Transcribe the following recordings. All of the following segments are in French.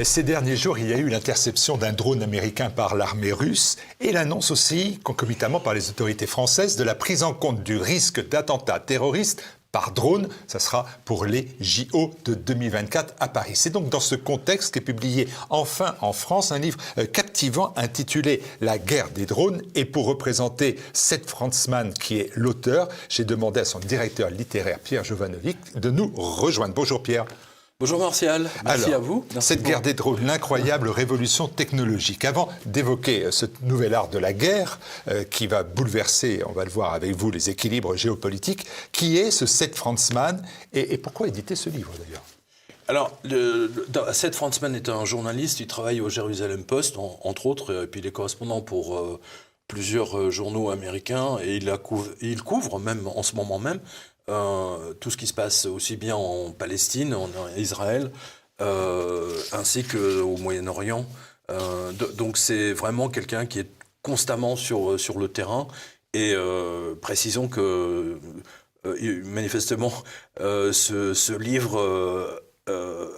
Ces derniers jours, il y a eu l'interception d'un drone américain par l'armée russe et l'annonce aussi, concomitamment par les autorités françaises, de la prise en compte du risque d'attentat terroriste par drone. Ça sera pour les JO de 2024 à Paris. C'est donc dans ce contexte qu'est publié enfin en France un livre captivant intitulé « La guerre des drones ». Et pour représenter Seth Frantzman, qui est l'auteur, j'ai demandé à son directeur littéraire, Pierre Jovanovic, de nous rejoindre. Bonjour Pierre. Bonjour Martial, merci à vous. Merci cette guerre des drones, l'incroyable révolution technologique. Avant d'évoquer ce nouvel art de la guerre qui va bouleverser, on va le voir avec vous, les équilibres géopolitiques, qui est ce Seth Frantzman et pourquoi éditer ce livre d'ailleurs ? Alors, Seth Frantzman est un journaliste, il travaille au Jerusalem Post, entre autres, et puis il est correspondant pour plusieurs journaux américains, et il couvre même en ce moment même tout ce qui se passe aussi bien en Palestine, en Israël, ainsi qu'au Moyen-Orient. Donc c'est vraiment quelqu'un qui est constamment sur le terrain. Et précisons que manifestement ce livre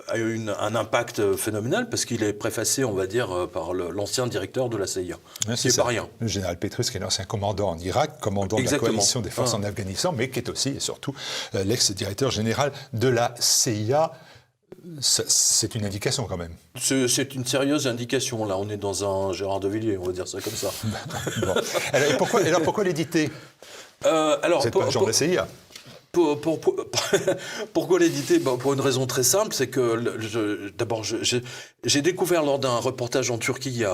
a eu un impact phénoménal parce qu'il est préfacé, on va dire, par l'ancien directeur de la CIA. C'est pas rien. Le général Petraeus, qui est l'ancien commandant en Irak, commandant de la coalition des forces en Afghanistan, mais qui est aussi et surtout l'ex-directeur général de la CIA. C'est une indication quand même. C'est une sérieuse indication. Là, on est dans un Gérard de Villiers, on va dire ça comme ça. Bon. Alors pourquoi l'éditer ? Vous n'êtes pas agent de la CIA. Pourquoi l'éditer ? Pour une raison très simple, c'est que d'abord j'ai découvert lors d'un reportage en Turquie il y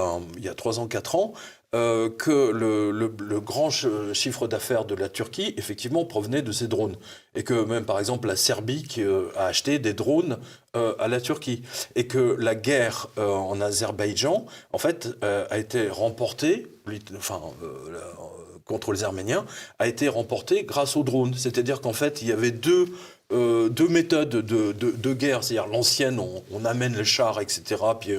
a 3 ans, 4 ans, que le grand chiffre d'affaires de la Turquie, effectivement, provenait de ces drones. Et que même, par exemple, la Serbie qui a acheté des drones à la Turquie. Et que la guerre en Azerbaïdjan, en fait, a été remportée, contre les Arméniens, a été remportée grâce aux drones. C'est-à-dire qu'en fait, il y avait deux méthodes de guerre. C'est-à-dire l'ancienne, on amène les chars, etc., puis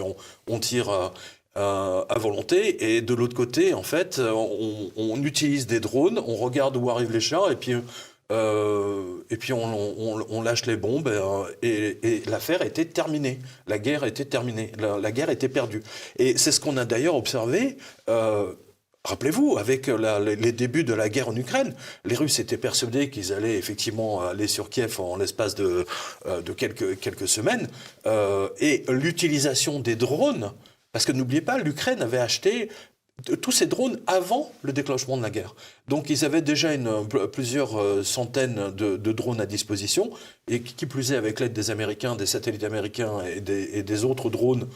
on tire à volonté. Et de l'autre côté, en fait, on utilise des drones, on regarde où arrivent les chars, et puis on lâche les bombes, et l'affaire était terminée. La guerre était terminée. La guerre était perdue. Et c'est ce qu'on a d'ailleurs observé. Rappelez-vous, avec les débuts de la guerre en Ukraine, les Russes étaient persuadés qu'ils allaient effectivement aller sur Kiev en l'espace de quelques semaines. Et l'utilisation des drones, parce que n'oubliez pas, l'Ukraine avait acheté tous ces drones avant le déclenchement de la guerre. Donc ils avaient déjà plusieurs centaines de drones à disposition, et qui plus est avec l'aide des Américains, des satellites américains et des autres drones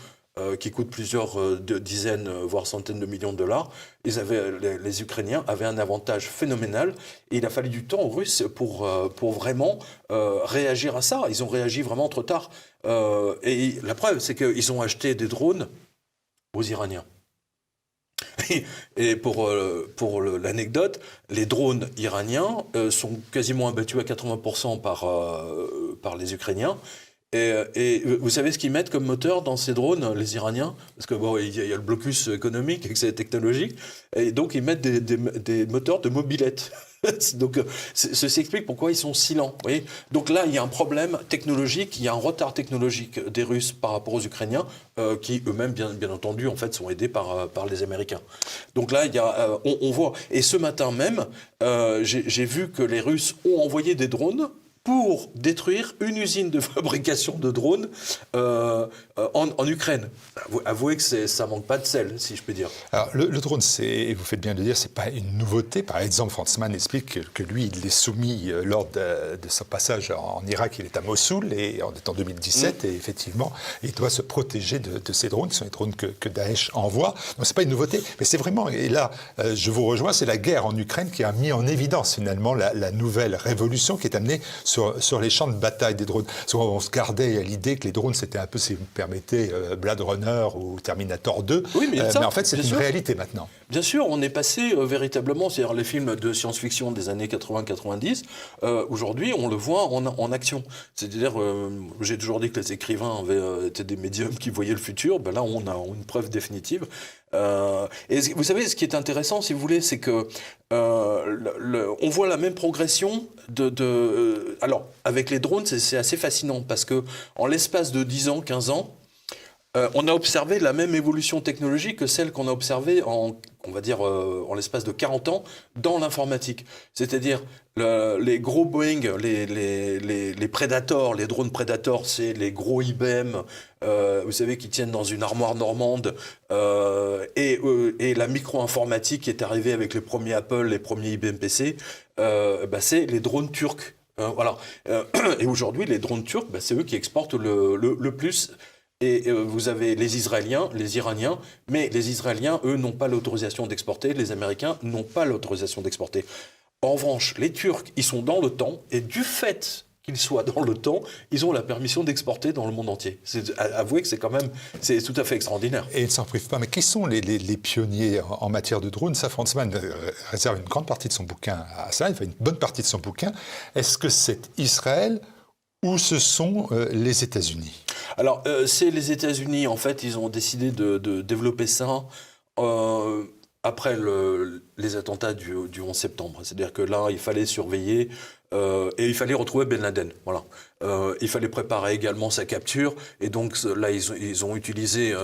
qui coûtent plusieurs dizaines, voire centaines de millions de dollars. Les Ukrainiens avaient un avantage phénoménal, et il a fallu du temps aux Russes pour vraiment réagir à ça. Ils ont réagi vraiment trop tard. Et la preuve, c'est qu'ils ont acheté des drones aux Iraniens. Et pour l'anecdote, les drones iraniens sont quasiment abattus à 80% par les Ukrainiens. Et vous savez ce qu'ils mettent comme moteur dans ces drones, les Iraniens ? Parce que il y a le blocus économique et que c'est technologique. Et donc, ils mettent des moteurs de mobylettes. Donc, ceci explique pourquoi ils sont si lents. Vous voyez ? Donc là, il y a un problème technologique, il y a un retard technologique des Russes par rapport aux Ukrainiens, qui eux-mêmes, bien entendu, en fait, sont aidés par les Américains. Donc là, on voit. Et ce matin même, j'ai vu que les Russes ont envoyé des drones pour détruire une usine de fabrication de drones en Ukraine. Avouez que ça manque pas de sel, si je peux dire. Alors, le drone, et vous faites bien de le dire, c'est pas une nouveauté. Par exemple, Frantzman explique que lui, il est soumis lors de son passage en Irak, il est à Mossoul, et on est en 2017, et effectivement, il doit se protéger de ces drones, qui sont les drones que Daesh envoie. Donc, c'est pas une nouveauté, mais c'est vraiment, et là, je vous rejoins, c'est la guerre en Ukraine qui a mis en évidence, finalement, la nouvelle révolution qui est amenée sur les champs de bataille des drones. Souvent, on se gardait à l'idée que les drones, c'était un peu, si vous me permettez, Blade Runner ou Terminator 2. Oui, mais en fait, c'est une réalité maintenant. Bien sûr, on est passé véritablement, c'est-à-dire les films de science-fiction des années 80-90, aujourd'hui, on le voit en action. C'est-à-dire, j'ai toujours dit que les écrivains étaient des médiums qui voyaient le futur. Ben là, on a une preuve définitive. Et vous savez, ce qui est intéressant, si vous voulez, c'est que on voit la même progression alors, avec les drones, c'est assez fascinant, parce que en l'espace de 10 ans, 15 ans, On a observé la même évolution technologique que celle qu'on a observée on va dire, en l'espace de 40 ans dans l'informatique. C'est-à-dire les gros Boeing, les Predators, les drones Predators, c'est les gros IBM, vous savez, qui tiennent dans une armoire normande, et la micro-informatique qui est arrivée avec les premiers Apple, les premiers IBM PC, c'est les drones turcs. Voilà. Et aujourd'hui, les drones turcs, c'est eux qui exportent le plus. Et vous avez les Israéliens, les Iraniens, mais les Israéliens, eux, n'ont pas l'autorisation d'exporter, les Américains n'ont pas l'autorisation d'exporter. En revanche, les Turcs, ils sont dans l'OTAN, et du fait qu'ils soient dans l'OTAN, ils ont la permission d'exporter dans le monde entier. Avouez que c'est tout à fait extraordinaire. Et ils ne s'en privent pas. Mais qui sont les pionniers en matière de drones? Ça, Frantzmann réserve une grande partie de son bouquin à ça, il fait une bonne partie de son bouquin. Est-ce que c'est Israël ou ce sont les États-Unis? Alors, c'est les États-Unis, en fait, ils ont décidé de développer ça après les attentats du 11 septembre. C'est-à-dire que là, il fallait surveiller et il fallait retrouver Ben Laden. Voilà. Il fallait préparer également sa capture. Et donc là, ils ont utilisé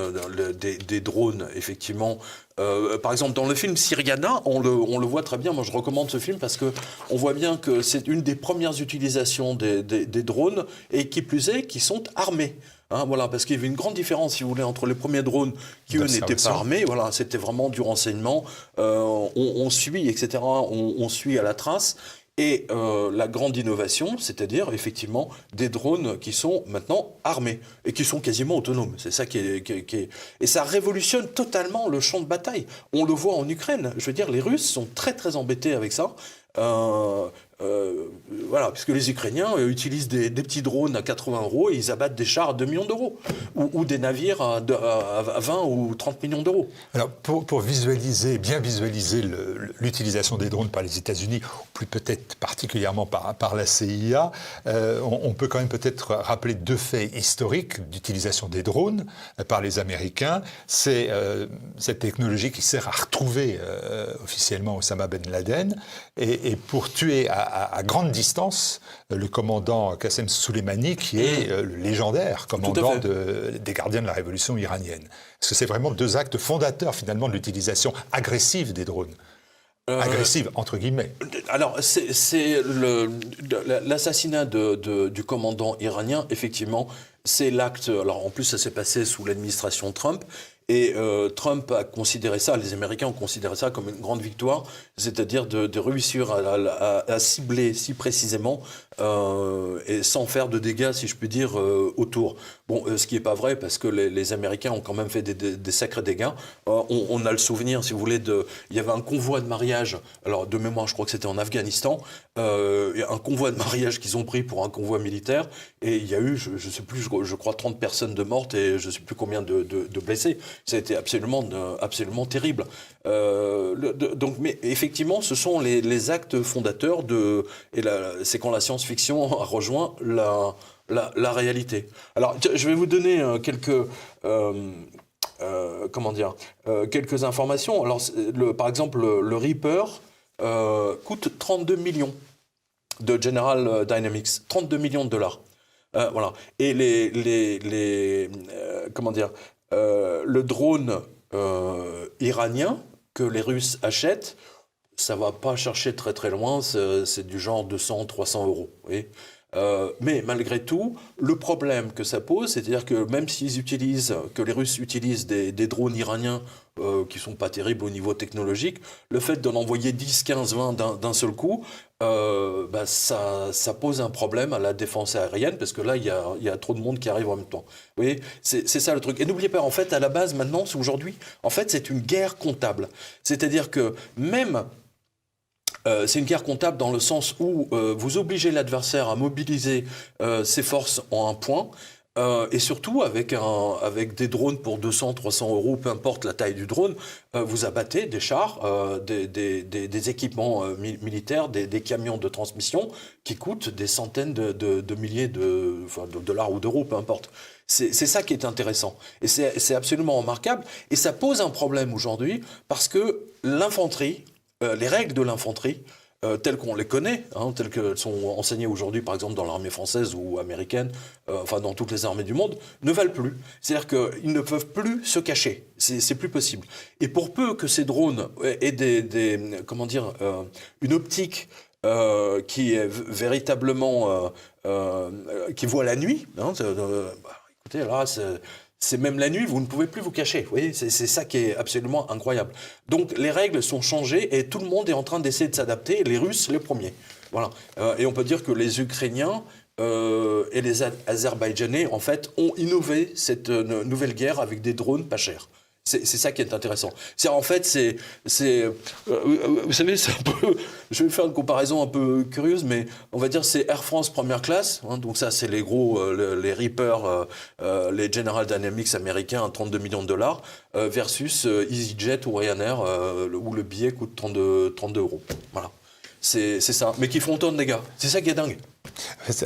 des drones, effectivement. Par exemple, dans le film Syriana, on le voit très bien. Moi, je recommande ce film parce qu'on voit bien que c'est une des premières utilisations des drones et qui plus est, qui sont armés. Voilà, parce qu'il y avait une grande différence, si vous voulez, entre les premiers drones qui, eux, n'étaient pas armés. Voilà, c'était vraiment du renseignement. On suit, etc. On suit à la trace. Et la grande innovation, c'est-à-dire, effectivement, des drones qui sont maintenant armés et qui sont quasiment autonomes. C'est ça qui est... Et ça révolutionne totalement le champ de bataille. On le voit en Ukraine. Je veux dire, les Russes sont très, très embêtés avec ça. Voilà, puisque les Ukrainiens utilisent des petits drones à 80 € et ils abattent des chars à 2 millions d'euros ou des navires à 20 ou 30 millions d'euros. Alors, pour bien visualiser l'utilisation des drones par les États-Unis, ou plus peut-être particulièrement par la CIA, on peut quand même peut-être rappeler 2 faits historiques d'utilisation des drones par les Américains. C'est cette technologie qui sert à retrouver officiellement Osama Ben Laden et pour tuer à grande distance le commandant Qassem Soleimani, qui est le légendaire commandant des gardiens de la révolution iranienne. Est-ce que c'est vraiment 2 actes fondateurs, finalement, de l'utilisation agressive des drones? Agressive, entre guillemets. Alors, c'est l'assassinat du commandant iranien, effectivement, c'est l'acte... Alors, en plus, ça s'est passé sous l'administration Trump. Et Trump a considéré ça, les Américains ont considéré ça comme une grande victoire, c'est-à-dire de réussir à cibler si précisément et sans faire de dégâts, si je puis dire, autour. Bon, ce qui n'est pas vrai, parce que les Américains ont quand même fait des sacrés dégâts. On a le souvenir, si vous voulez, il y avait un convoi de mariage, alors de mémoire, je crois que c'était en Afghanistan, un convoi de mariage qu'ils ont pris pour un convoi militaire, et il y a eu, je ne sais plus, je crois 30 personnes de mortes et je ne sais plus combien de blessés. Ça a été absolument terrible. Mais effectivement, ce sont les actes fondateurs c'est quand la science-fiction a rejoint la réalité. Alors, je vais vous donner quelques informations. Alors, par exemple, le Reaper coûte 32 millions de General Dynamics, 32 millions de dollars. Voilà. Et le drone iranien que les Russes achètent, ça va pas chercher très très loin, c'est du genre 200-300 €. Vous voyez. Mais malgré tout, le problème que ça pose, c'est-à-dire que même que les Russes utilisent des drones iraniens qui sont pas terribles au niveau technologique, le fait d'en envoyer 10, 15, 20 d'un seul coup, ça pose un problème à la défense aérienne, parce que là, il y a trop de monde qui arrive en même temps. Vous voyez, c'est ça le truc. Et n'oubliez pas, en fait, à la base, maintenant, aujourd'hui, en fait, c'est une guerre comptable. C'est-à-dire que même... c'est une guerre comptable dans le sens où vous obligez l'adversaire à mobiliser ses forces en un point, et surtout avec des drones pour 200-300 €, peu importe la taille du drone, vous abattez des chars, des équipements militaires, des camions de transmission qui coûtent des centaines de milliers de dollars ou d'euros, peu importe. C'est ça qui est intéressant. Et c'est absolument remarquable. Et ça pose un problème aujourd'hui parce que l'infanterie, les règles de l'infanterie telles qu'on les connaît, telles qu'elles sont enseignées aujourd'hui, par exemple, dans l'armée française ou américaine, enfin dans toutes les armées du monde, ne valent plus. C'est-à-dire qu'ils ne peuvent plus se cacher. C'est plus possible. Et pour peu que ces drones aient une optique qui est véritablement qui voit la nuit, écoutez, là, c'est même la nuit, vous ne pouvez plus vous cacher. Vous voyez, c'est ça qui est absolument incroyable. Donc les règles sont changées et tout le monde est en train d'essayer de s'adapter, les Russes les premiers. Voilà. Et on peut dire que les Ukrainiens et les Azerbaïdjanais, en fait, ont innové cette nouvelle guerre avec des drones pas chers. C'est ça qui est intéressant. Vous savez, c'est un peu. Je vais faire une comparaison un peu curieuse, mais on va dire c'est Air France première classe. Donc ça, c'est les gros, les Reaper, les General Dynamics américains à 32 millions de dollars, versus EasyJet ou Ryanair, où le billet coûte 32 euros. Voilà. C'est ça. Mais qui font autant de dégâts. C'est ça qui est dingue.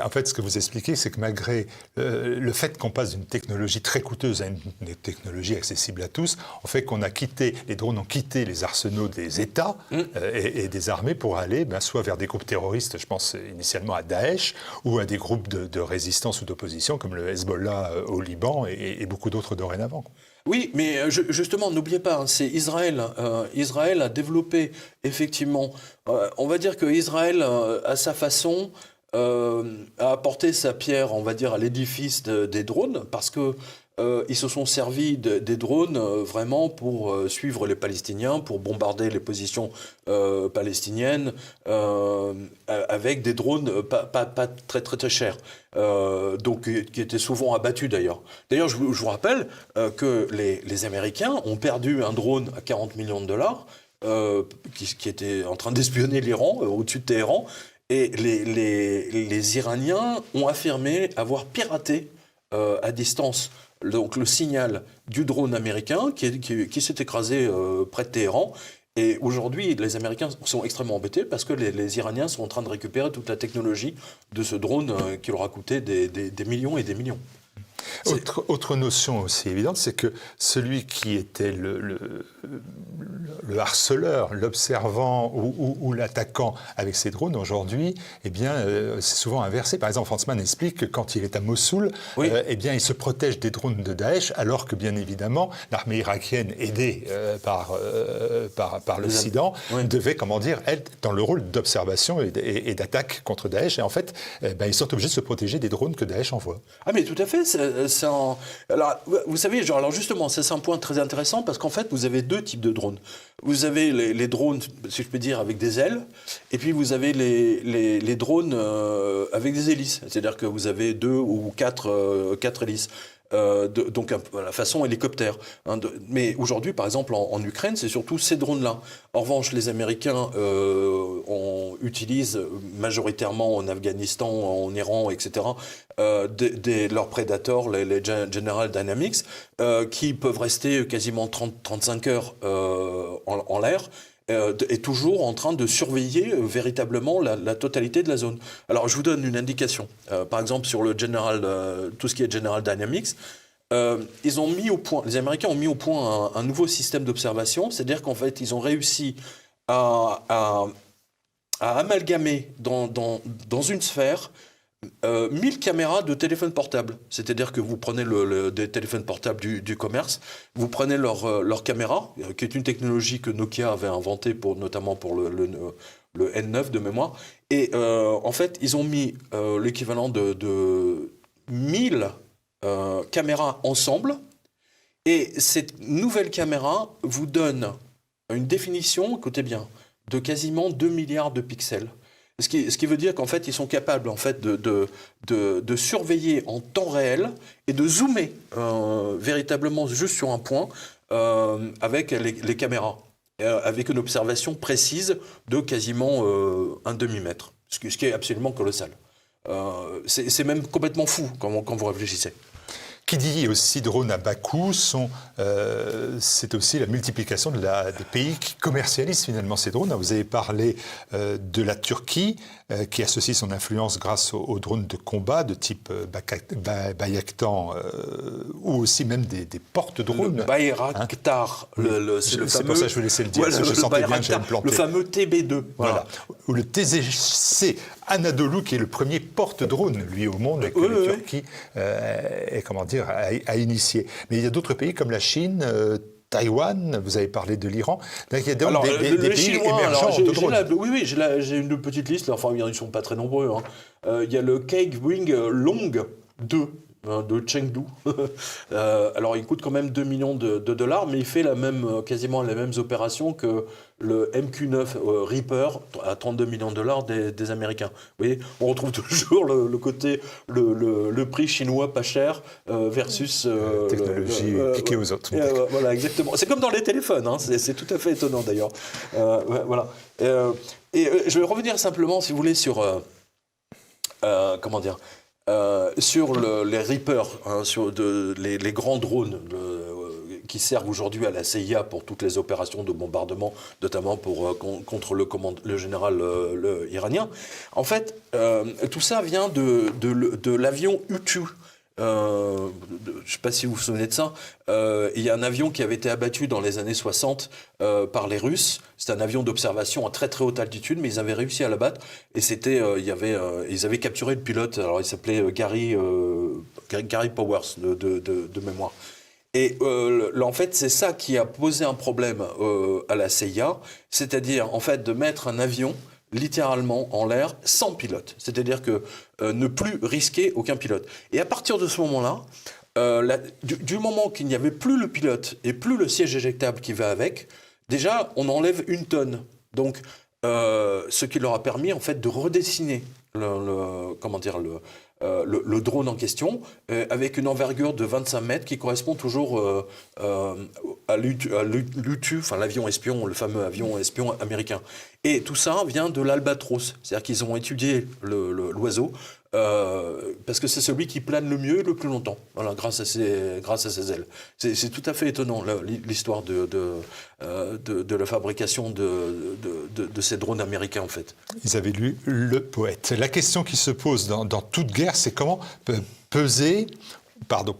En fait, ce que vous expliquez, c'est que malgré le fait qu'on passe d'une technologie très coûteuse à une technologie accessible à tous, on fait qu'on a quitté, les drones ont quitté les arsenaux des États et des armées pour aller soit vers des groupes terroristes, je pense initialement à Daesh, ou à des groupes de résistance ou d'opposition comme le Hezbollah au Liban et beaucoup d'autres dorénavant. Oui, mais justement, n'oubliez pas, c'est Israël. Israël a développé, effectivement, on va dire que Israël, à sa façon, a apporté sa pierre, on va dire, à l'édifice des drones, parce que ils se sont servis des drones vraiment pour suivre les Palestiniens, pour bombarder les positions palestiniennes, avec des drones pas très très très chers, donc qui étaient souvent abattus d'ailleurs. D'ailleurs, je vous rappelle que les Américains ont perdu un drone à 40 millions de dollars qui était en train d'espionner l'Iran au-dessus de Téhéran. Et les Iraniens ont affirmé avoir piraté à distance donc le signal du drone américain qui s'est écrasé près de Téhéran. Et aujourd'hui, les Américains sont extrêmement embêtés parce que les Iraniens sont en train de récupérer toute la technologie de ce drone qui leur a coûté des millions et des millions. Autre notion aussi évidente, c'est que celui qui était le harceleur, l'observant ou l'attaquant avec ces drones aujourd'hui, eh bien, c'est souvent inversé. Par exemple, Franzmann explique que quand il est à Mossoul, eh bien, il se protège des drones de Daesh, alors que bien évidemment, l'armée irakienne, aidée par l'Occident, devait, être dans le rôle d'observation et d'attaque contre Daesh. Et en fait, ils sont obligés de se protéger des drones que Daesh envoie. Ah mais tout à fait. Alors, vous savez, alors justement, c'est un point très intéressant parce qu'en fait, vous avez deux types de drones. Vous avez les drones, si je peux dire, avec des ailes, et puis vous avez les drones avec des hélices. C'est-à-dire que vous avez 2 ou 4 hélices. Donc la façon hélicoptère. Mais aujourd'hui, par exemple, en Ukraine, c'est surtout ces drones-là. En revanche, les Américains utilisent majoritairement en Afghanistan, en Iran, etc., leurs Predators, les General Dynamics, qui peuvent rester quasiment 30-35 heures en l'air, est toujours en train de surveiller véritablement la totalité de la zone. Alors, je vous donne une indication. Par exemple, sur le tout ce qui est General Dynamics, les Américains ont mis au point un nouveau système d'observation, c'est-à-dire qu'en fait, ils ont réussi à amalgamer dans une sphère 1000 caméras de téléphone portable. C'est-à-dire que vous prenez des téléphones portables du commerce, vous prenez leur caméra, qui est une technologie que Nokia avait inventée notamment pour le N9 de mémoire. Et en fait, ils ont mis l'équivalent de 1000 caméras ensemble. Et cette nouvelle caméra vous donne une définition, écoutez bien, de quasiment 2 milliards de pixels. Ce qui veut dire qu'en fait, ils sont capables en fait, de surveiller en temps réel et de zoomer véritablement juste sur un point avec les caméras, avec une observation précise de quasiment un demi-mètre, ce qui est absolument colossal. C'est même complètement fou quand vous réfléchissez. qui dit aussi drone à bas coût, c'est aussi la multiplication des pays qui commercialisent finalement ces drones. Vous avez parlé de la Turquie, qui associe son influence grâce aux drones de combat de type Bayraktar, ou aussi même des porte-drones. Le Bayraktar, c'est pour ça que je vous laissais le dire, parce que je sentais bien que j'allais me planter. Le fameux TB2. Voilà. Ou le TZC Anadolu, qui est le premier porte-drone, lui, au monde, que la Turquie a initié. Mais il y a d'autres pays comme la Chine, Taïwan, vous avez parlé de l'Iran. Il y a donc des pays Chinois, émergents de drones. J'ai une petite liste, enfin ils ne sont pas très nombreux. Il y a le Kagewing Long 2. De Chengdu. Alors il coûte quand même 2 millions de dollars, mais il fait quasiment les mêmes opérations que le MQ-9 Reaper à 32 millions de dollars des Américains. Vous voyez, on retrouve toujours le côté, le prix chinois pas cher versus... technologie piquée aux autres. Voilà, exactement. C'est comme dans les téléphones, c'est tout à fait étonnant d'ailleurs. Voilà. Et je vais revenir simplement, si vous voulez, sur... comment dire sur les Reapers, sur les grands drones qui servent aujourd'hui à la CIA pour toutes les opérations de bombardement, notamment contre le général iranien. En fait, tout ça vient de l'avion U-2. Je ne sais pas si vous vous souvenez de ça. Il y a un avion qui avait été abattu dans les années 60 par les Russes. C'était un avion d'observation à très très haute altitude, mais ils avaient réussi à l'abattre. Et ils avaient capturé le pilote. Alors il s'appelait Gary Powers de mémoire. Et en fait, c'est ça qui a posé un problème à la CIA, c'est-à-dire en fait de mettre un avion littéralement en l'air sans pilote. C'est-à-dire que ne plus risquer aucun pilote. Et à partir de ce moment-là, du moment qu'il n'y avait plus le pilote et plus le siège éjectable qui va avec, déjà, on enlève 1 tonne. Donc, ce qui leur a permis, en fait, de redessiner le drone en question, avec une envergure de 25 mètres qui correspond toujours à l'U-2, enfin l'avion espion, le fameux avion espion américain. Et tout ça vient de l'Albatros, c'est-à-dire qu'ils ont étudié l'oiseau, parce que c'est celui qui plane le mieux et le plus longtemps, voilà, grâce à ses ailes. C'est tout à fait étonnant l'histoire de la fabrication de ces drones américains en fait. Ils avaient lu Le Poète. La question qui se pose dans toute guerre, c'est comment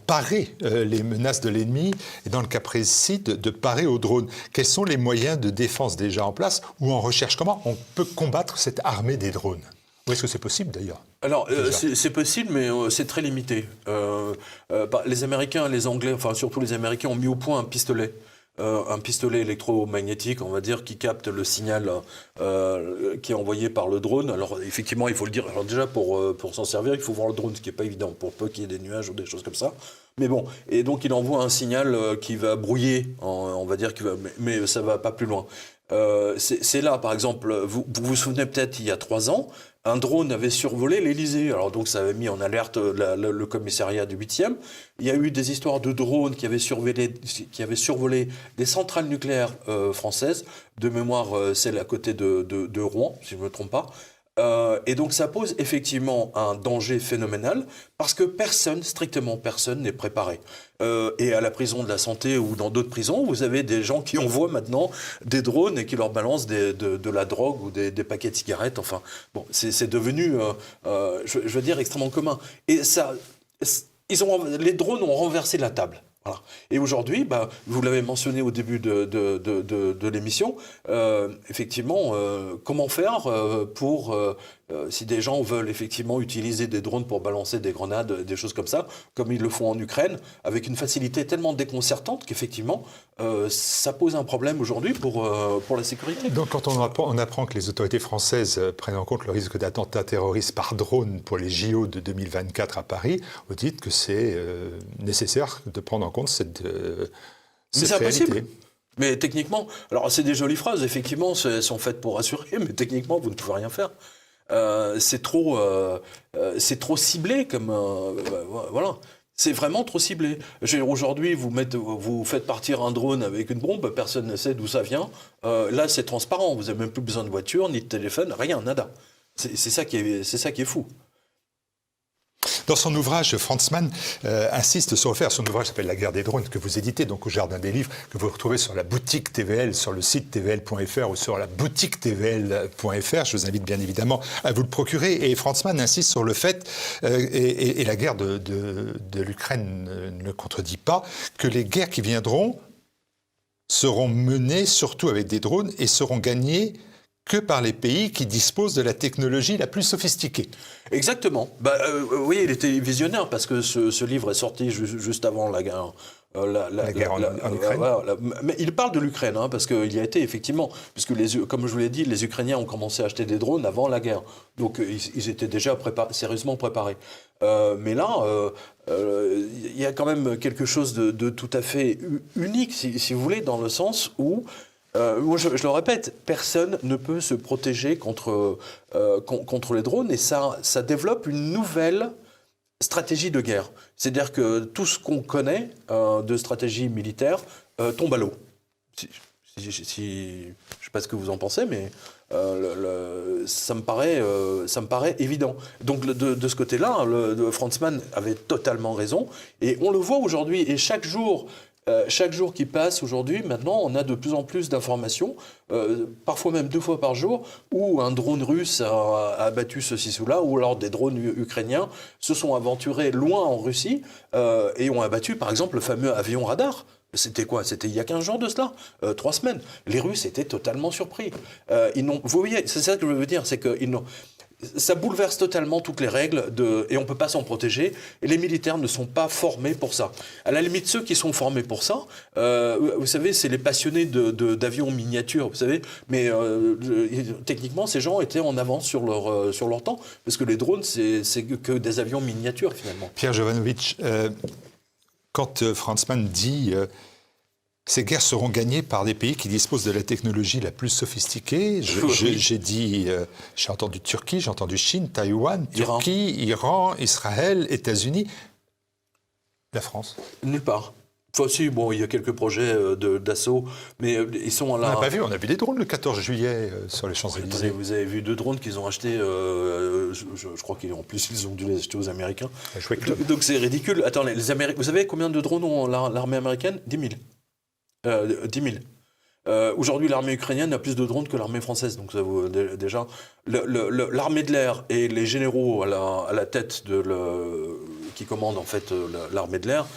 parer les menaces de l'ennemi, et dans le cas précis, de parer aux drones. Quels sont les moyens de défense déjà en place ou en recherche? Comment on peut combattre cette armée des drones? Ou est-ce que c'est possible d'ailleurs? Alors, c'est possible, mais c'est très limité. Les Américains, les Anglais, enfin surtout les Américains, ont mis au point un pistolet électromagnétique, on va dire, qui capte le signal qui est envoyé par le drone. Alors effectivement, il faut le dire. Alors déjà, pour s'en servir, il faut voir le drone, ce qui n'est pas évident, pour peu qu'il y ait des nuages ou des choses comme ça. Mais bon, et donc il envoie un signal qui va brouiller, on va dire, mais ça va pas plus loin. C'est là, par exemple, vous vous souvenez peut-être, il y a 3 ans, un drone avait survolé l'Élysée. Alors donc ça avait mis en alerte le commissariat du 8e. Il y a eu des histoires de drones qui avaient survolé des centrales nucléaires françaises. De mémoire, celle à côté de Rouen, si je ne me trompe pas. Et donc ça pose effectivement un danger phénoménal parce que strictement personne n'est préparé. Et à la prison de la Santé ou dans d'autres prisons, vous avez des gens qui envoient maintenant des drones et qui leur balancent de la drogue ou des paquets de cigarettes. Enfin, bon, c'est devenu, je veux dire, extrêmement commun. Et ça, les drones ont renversé la table. Voilà. Et aujourd'hui, vous l'avez mentionné au début de l'émission, effectivement, comment faire pour, si des gens veulent effectivement utiliser des drones pour balancer des grenades, des choses comme ça, comme ils le font en Ukraine, avec une facilité tellement déconcertante qu'effectivement, ça pose un problème aujourd'hui pour la sécurité. Donc quand on apprend que les autorités françaises prennent en compte le risque d'attentats terroristes par drone pour les JO de 2024 à Paris, vous dites que c'est nécessaire de prendre en compte cette réalité. Impossible. Mais techniquement, alors c'est des jolies phrases, effectivement, elles sont faites pour rassurer, mais techniquement, vous ne pouvez rien faire. C'est trop ciblé comme voilà. C'est vraiment trop ciblé. Aujourd'hui, vous faites partir un drone avec une bombe, personne ne sait d'où ça vient. Là, c'est transparent. Vous n'avez même plus besoin de voiture, ni de téléphone, rien, nada. C'est ça qui est fou. Dans son ouvrage, Franz Mann insiste sur le fait. Son ouvrage s'appelle La guerre des drones, que vous éditez donc au Jardin des Livres, que vous retrouvez sur la boutique TVL, sur le site tvl.fr ou sur la boutique tvl.fr. Je vous invite bien évidemment à vous le procurer. Et Franz Mann insiste sur le fait, et la guerre de l'Ukraine ne le contredit pas, que les guerres qui viendront seront menées surtout avec des drones et seront gagnées que par les pays qui disposent de la technologie la plus sophistiquée. Exactement. Oui, il était visionnaire parce que ce livre est sorti juste avant la guerre. La guerre en Ukraine. Mais il parle de l'Ukraine, parce qu'il y a été effectivement, puisque comme je vous l'ai dit, les Ukrainiens ont commencé à acheter des drones avant la guerre. Donc ils étaient déjà sérieusement préparés. Mais là, il y a quand même quelque chose de tout à fait unique, si vous voulez, dans le sens où, moi je le répète, personne ne peut se protéger contre les drones, et ça développe une nouvelle stratégie de guerre. C'est-à-dire que tout ce qu'on connaît de stratégie militaire tombe à l'eau. Je ne sais pas ce que vous en pensez, mais ça me paraît évident. Donc de ce côté-là, Franz Mann avait totalement raison. Et on le voit aujourd'hui, et chaque jour qui passe aujourd'hui, maintenant, on a de plus en plus d'informations, parfois même 2 fois par jour, où un drone russe a abattu ceci ou là, ou alors des drones ukrainiens se sont aventurés loin en Russie et ont abattu, par exemple, le fameux avion radar. C'était quoi? C'était il y a 15 jours de cela, 3 semaines. Les Russes étaient totalement surpris. Vous voyez, c'est ça que je veux dire, c'est qu'ils n'ont... Ça bouleverse totalement toutes les règles et on ne peut pas s'en protéger. Et les militaires ne sont pas formés pour ça. À la limite, ceux qui sont formés pour ça, vous savez, c'est les passionnés d'avions miniatures, vous savez. Mais techniquement, ces gens étaient en avance sur leur temps, parce que les drones, c'est que des avions miniatures, finalement. Pierre Jovanovic, quand Franz Mann dit ces guerres seront gagnées par des pays qui disposent de la technologie la plus sophistiquée. J'ai entendu Turquie, j'ai entendu Chine, Taïwan, Turquie, Iran, Israël, États-Unis. La France? Nulle part. Enfin, si, bon, il y a quelques projets d'assaut, mais ils sont là. On n'a pas vu, on a vu des drones le 14 juillet sur les Champs-Élysées. Vous avez vu 2 drones qu'ils ont achetés, je crois qu'en plus ils ont dû les acheter aux Américains. Donc c'est ridicule. Attends, vous savez combien de drones ont l'armée américaine? 10 000. 10 000. Aujourd'hui, l'armée ukrainienne a plus de drones que l'armée française. Donc, ça vaut déjà. L'armée de l'air et les généraux à la tête qui commandent en fait l'armée de l'air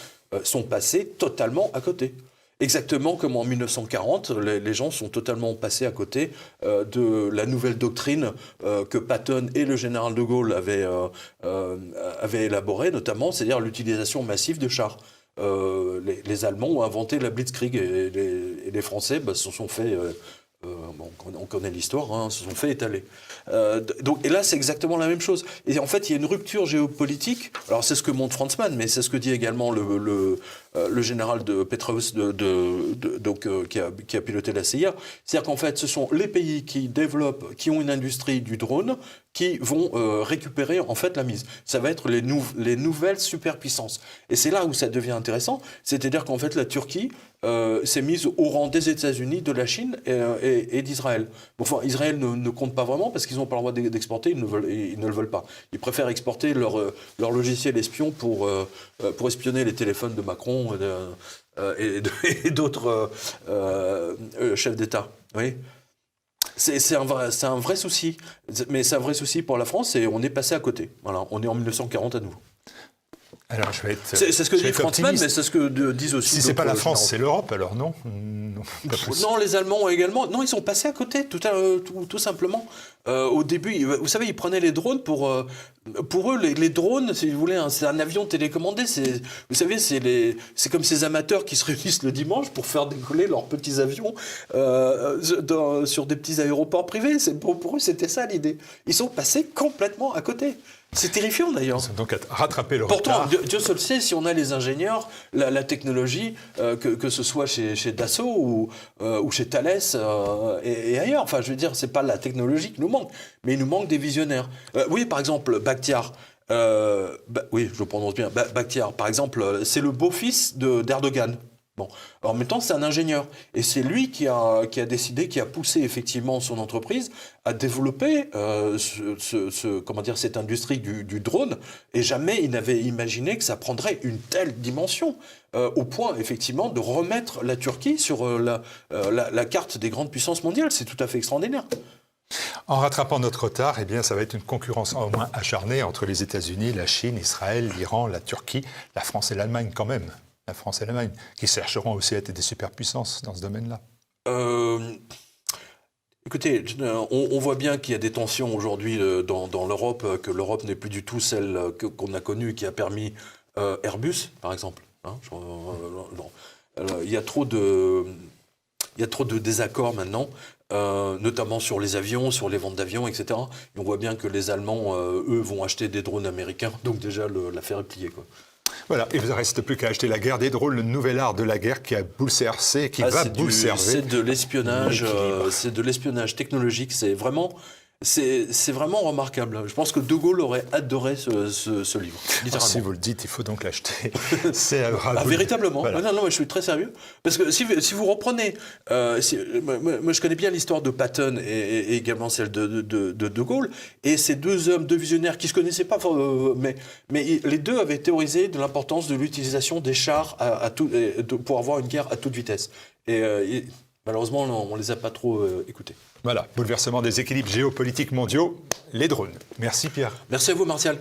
sont passés totalement à côté. Exactement comme en 1940, les gens sont totalement passés à côté de la nouvelle doctrine que Patton et le général de Gaulle avaient élaborée, élaborée, c'est-à-dire l'utilisation massive de chars. Les Allemands ont inventé la Blitzkrieg et les Français se sont fait, on connaît l'histoire, se sont fait étaler. Et là, c'est exactement la même chose. Et en fait, il y a une rupture géopolitique. Alors, c'est ce que montre Franz Mann, mais c'est ce que dit également le général de Petraeus, qui a piloté la CIA. C'est-à-dire qu'en fait, ce sont les pays qui développent, qui ont une industrie du drone, qui vont récupérer en fait la mise. Ça va être les nouvelles superpuissances. Et c'est là où ça devient intéressant. C'est-à-dire qu'en fait, la Turquie s'est mise au rang des États-Unis, de la Chine et d'Israël. Enfin, Israël ne compte pas vraiment parce qu'ils n'ont pas le droit d'exporter, ils ne le veulent pas. Ils préfèrent exporter leur logiciel espion pour espionner les téléphones de Macron et d'autres chefs d'État. Oui. C'est un vrai souci, mais c'est un vrai souci pour la France et on est passé à côté. Voilà, on est en 1940 à nouveau. Alors, c'est ce que dit Franz Mann, mais c'est ce que disent aussi. Si c'est pas la France, c'est l'Europe, alors non. Non, les Allemands également. Non, ils sont passés à côté, tout simplement. Au début, vous savez, ils prenaient les drones pour eux, les drones, si vous voulez, c'est un avion télécommandé. Vous savez, c'est comme ces amateurs qui se réunissent le dimanche pour faire décoller leurs petits avions sur des petits aéroports privés. Pour eux, c'était ça l'idée. Ils sont passés complètement à côté. C'est terrifiant d'ailleurs. Ils ont donc rattrapé le Pourtant, retard. Dieu seul sait si on a les ingénieurs, la technologie, que ce soit chez Dassault ou chez Thales et ailleurs. Enfin, je veux dire, c'est pas la technologie qui nous manque, mais il nous manque des visionnaires. Oui, par exemple, Bakhtiar. Oui, je le prononce bien. Bakhtiar, par exemple, c'est le beau-fils d'Erdogan. Bon, alors, en même temps, c'est un ingénieur. Et c'est lui qui a décidé, qui a poussé effectivement son entreprise à développer comment dire, cette industrie du drone. Et jamais il n'avait imaginé que ça prendrait une telle dimension, au point effectivement de remettre la Turquie sur la carte des grandes puissances mondiales. C'est tout à fait extraordinaire. En rattrapant notre retard, eh bien, ça va être une concurrence au moins acharnée entre les États-Unis, la Chine, Israël, l'Iran, la Turquie, la France et l'Allemagne quand même. La France et l'Allemagne, qui chercheront aussi à être des superpuissances dans ce domaine-là. Écoutez, on voit bien qu'il y a des tensions aujourd'hui dans l'Europe, que l'Europe n'est plus du tout celle qu'on a connue, qui a permis Airbus, par exemple. Hein, il y a trop de désaccords maintenant, notamment sur les avions, sur les ventes d'avions, etc. Et on voit bien que les Allemands, eux, vont acheter des drones américains. Donc déjà, l'affaire est pliée, quoi. Voilà, il ne vous reste plus qu'à acheter la guerre des drones, le nouvel art de la guerre qui a bouleversé, qui va bouleverser. C'est de l'espionnage technologique, c'est vraiment remarquable. Je pense que De Gaulle aurait adoré ce livre, littéralement. Si vous le dites, il faut donc l'acheter. Véritablement. Voilà. Non, je suis très sérieux. Parce que si vous reprenez... moi, je connais bien l'histoire de Patton et également celle de Gaulle. Et ces deux visionnaires qui ne se connaissaient pas, mais les deux avaient théorisé de l'importance de l'utilisation des chars pour avoir une guerre à toute vitesse. Et malheureusement, on ne les a pas trop écoutés. Voilà, bouleversement des équilibres géopolitiques mondiaux, les drones. Merci Pierre. Merci à vous, Martial.